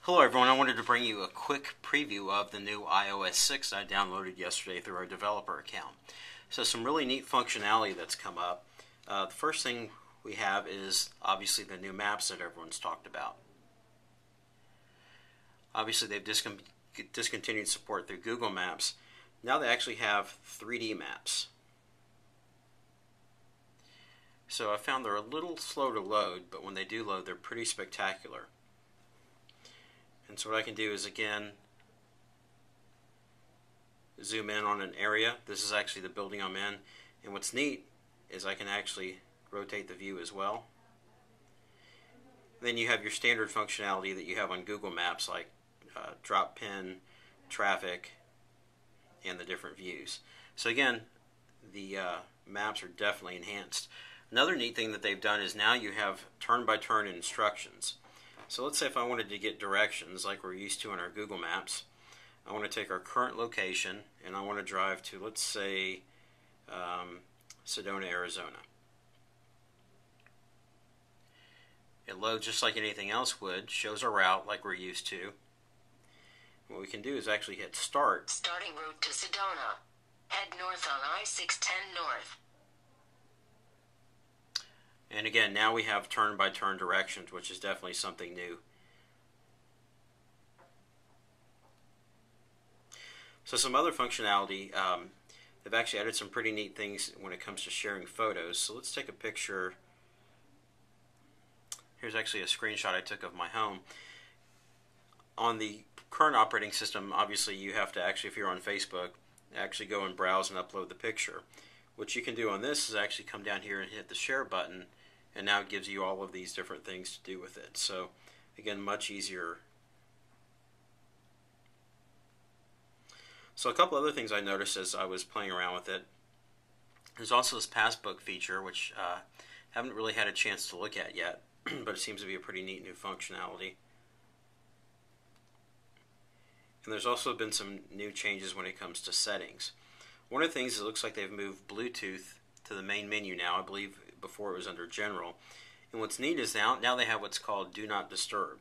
Hello everyone, I wanted to bring you a quick preview of the new iOS 6 I downloaded yesterday through our developer account. So some really neat functionality that's come up. The first thing we have is obviously the new maps that everyone's talked about. Obviously they've discontinued support through Google Maps. Now they actually have 3D maps. So I found they're a little slow to load, but when they do load they're pretty spectacular. And so what I can do is, again, zoom in on an area. This is actually the building I'm in. And what's neat is I can actually rotate the view as well. Then you have your standard functionality that you have on Google Maps, like drop pin, traffic, and the different views. So again, the maps are definitely enhanced. Another neat thing that they've done is now you have turn-by-turn instructions. So let's say if I wanted to get directions like we're used to in our Google Maps, I want to take our current location and I want to drive to, let's say, Sedona, Arizona. It loads just like anything else would, shows a route like we're used to. What we can do is actually hit start. Starting route to Sedona. Head north on I-610 north. And again, now we have turn-by-turn directions, which is definitely something new. So some other functionality, they've actually added some pretty neat things when it comes to sharing photos. So let's take a picture. Here's actually a screenshot I took of my home. On the current operating system, obviously you have to actually, if you're on Facebook, actually go and browse and upload the picture. What you can do on this is actually come down here and hit the share button, and now it gives you all of these different things to do with it. So again, much easier. So a couple other things I noticed as I was playing around with it. There's also this passbook feature, which I haven't really had a chance to look at yet, but it seems to be a pretty neat new functionality. And there's also been some new changes when it comes to settings. One of the things, it looks like they've moved Bluetooth to the main menu now. I believe before it was under General. And what's neat is now they have what's called Do Not Disturb.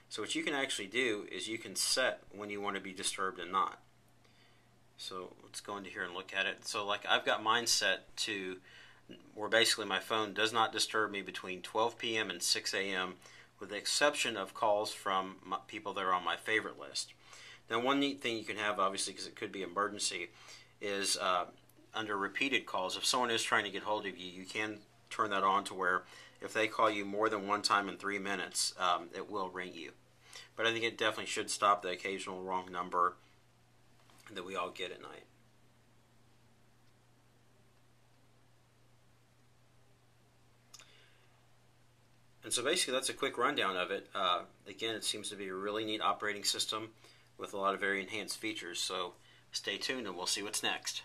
So what you can actually do is you can set when you want to be disturbed and not. So let's go into here and look at it. So like I've got mine set to where basically my phone does not disturb me between 12 p.m. and 6 a.m. with the exception of calls from people that are on my favorite list. Now one neat thing you can have, obviously because it could be emergency, is under repeated calls. If someone is trying to get hold of you, you can turn that on to where if they call you more than one time in 3 minutes, it will ring you. But I think it definitely should stop the occasional wrong number that we all get at night. And so basically that's a quick rundown of it. Again, it seems to be a really neat operating system with a lot of very enhanced features. So stay tuned and we'll see what's next.